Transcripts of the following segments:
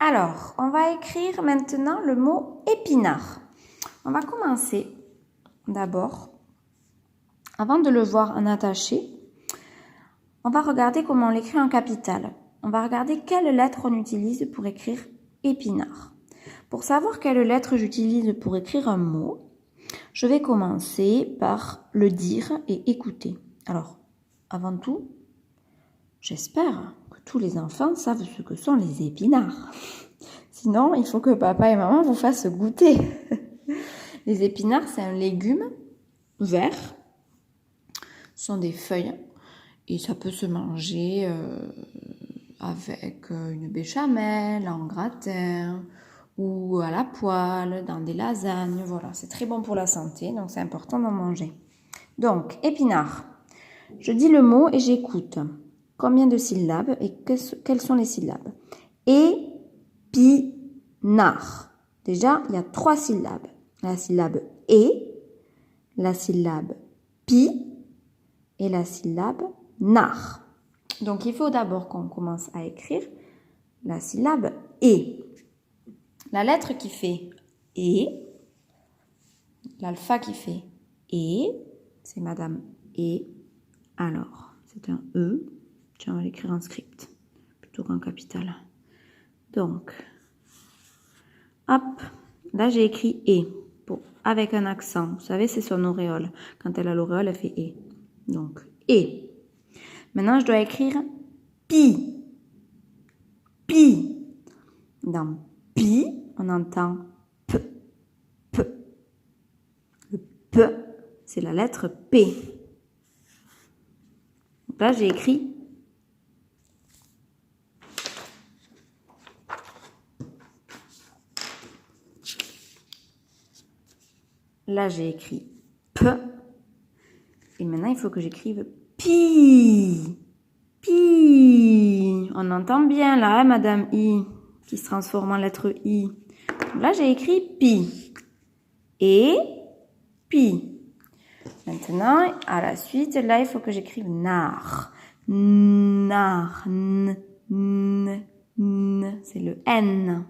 Alors, on va écrire maintenant le mot épinard. On va commencer d'abord, avant de le voir en attaché, on va regarder comment on l'écrit en capitale. On va regarder quelle lettre on utilise pour écrire épinard. Pour savoir quelle lettre j'utilise pour écrire un mot, je vais commencer par le dire et écouter. Alors, avant tout, j'espère que tous les enfants savent ce que sont les épinards. Sinon, il faut que papa et maman vous fassent goûter. Les épinards, c'est un légume vert. Ce sont des feuilles et ça peut se manger avec une béchamel, en gratin ou à la poêle, dans des lasagnes. Voilà, c'est très bon pour la santé, donc c'est important d'en manger. Donc, épinard. Je dis le mot et j'écoute. Combien de syllabes et quelles sont les syllabes? Épinard. Déjà, il y a 3 syllabes. La syllabe et, la syllabe pi et la syllabe nar. Donc, il faut d'abord qu'on commence à écrire la syllabe et. La lettre qui fait et, l'alpha qui fait et, c'est Madame et. Alors, c'est un E. Tiens, on va l'écrire en script plutôt qu'en capital. Donc, hop, là j'ai écrit et. Bon, avec un accent. Vous savez, c'est son auréole. Quand elle a l'auréole, elle fait et. Donc, et. Maintenant, je dois écrire pi. Pi. Dans pi, on entend p. P. Le p, c'est la lettre P. Donc là, j'ai écrit là, j'ai écrit P. Et maintenant, il faut que j'écrive pi. Pi. On entend bien là, hein, Madame I, qui se transforme en lettre I. Là, j'ai écrit pi. Et pi. Maintenant, à la suite, là, il faut que j'écrive nar. Nar. N. N. N. C'est le N.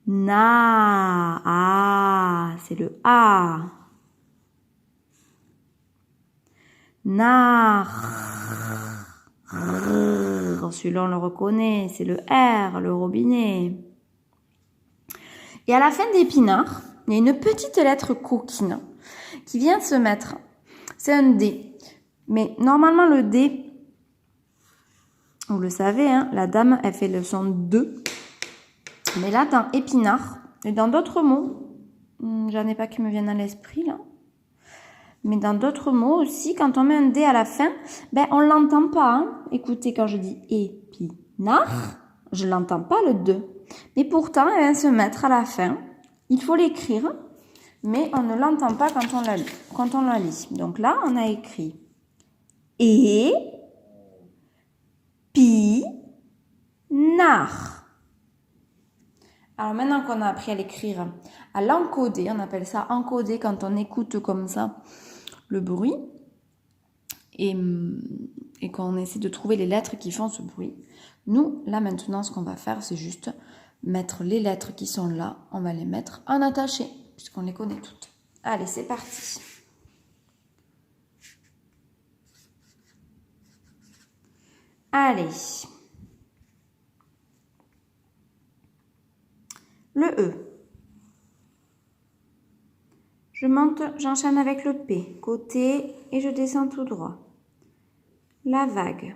Na. A. C'est le A. Nar. Celui-là, on le reconnaît. C'est le R, le robinet. Et à la fin d'épinard, il y a une petite lettre coquine qui vient se mettre. C'est un D. Mais normalement, le D, vous le savez, hein, la dame, elle fait le son de. Mais là, dans épinard, et dans d'autres mots, j'en ai pas qui me viennent à l'esprit, là. Mais dans d'autres mots aussi, quand on met un D à la fin, ben, on l'entend pas, hein. Écoutez, quand je dis épinard, je l'entends pas, le de. Mais pourtant, elle vient se mettre à la fin. Il faut l'écrire, mais on ne l'entend pas quand on la lit. Donc là, on a écrit et pi nar. Alors maintenant qu'on a appris à l'écrire, à l'encoder, on appelle ça encoder quand on écoute comme ça le bruit et qu'on essaie de trouver les lettres qui font ce bruit. Nous, là maintenant, ce qu'on va faire, c'est juste mettre les lettres qui sont là, on va les mettre en attaché, puisqu'on les connaît toutes. Allez, c'est parti. Allez. Le E. Je monte, j'enchaîne avec le P, côté, et je descends tout droit. La vague.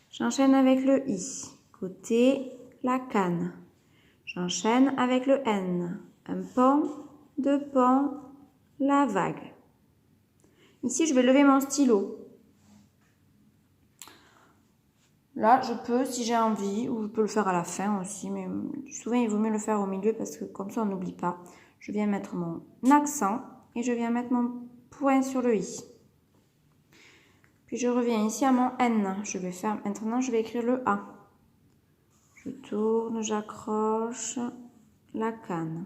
J'enchaîne avec le I, côté, la canne. J'enchaîne avec le N, un pont, 2 ponts, la vague. Ici, je vais lever mon stylo. Là, je peux, si j'ai envie, ou je peux le faire à la fin aussi, mais souvent, il vaut mieux le faire au milieu parce que comme ça, on n'oublie pas. Je viens mettre mon accent et je viens mettre mon point sur le I. Puis, je reviens ici à mon N. Maintenant, je vais écrire le A. Je tourne, j'accroche la canne.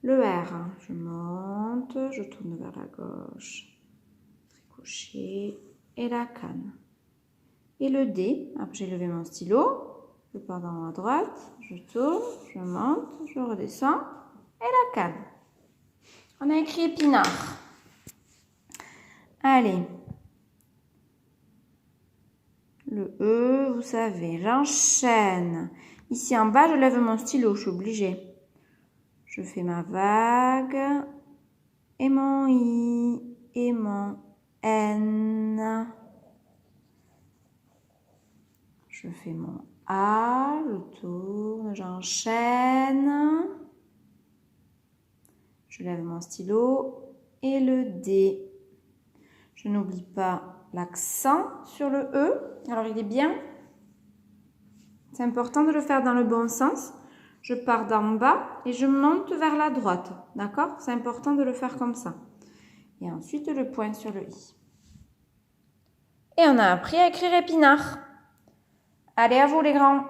Le R, je monte, je tourne vers la gauche, tricochet et la canne. et le D. Après, j'ai levé mon stylo. Je pars d'en haut à droite, je tourne, je monte, je redescends et la canne. On a écrit épinard. Allez. Le E, vous savez, j'enchaîne. Ici en bas, je lève mon stylo, je suis obligée. Je fais ma vague et mon I et mon N. Je fais mon A, je tourne, j'enchaîne. Je lève mon stylo et le D. Je n'oublie pas l'accent sur le E. Alors, il est bien. C'est important de le faire dans le bon sens. Je pars d'en bas et je monte vers la droite. D'accord? C'est important de le faire comme ça. Et ensuite, le point sur le I. Et on a appris à écrire épinard. Allez, à vous les grands!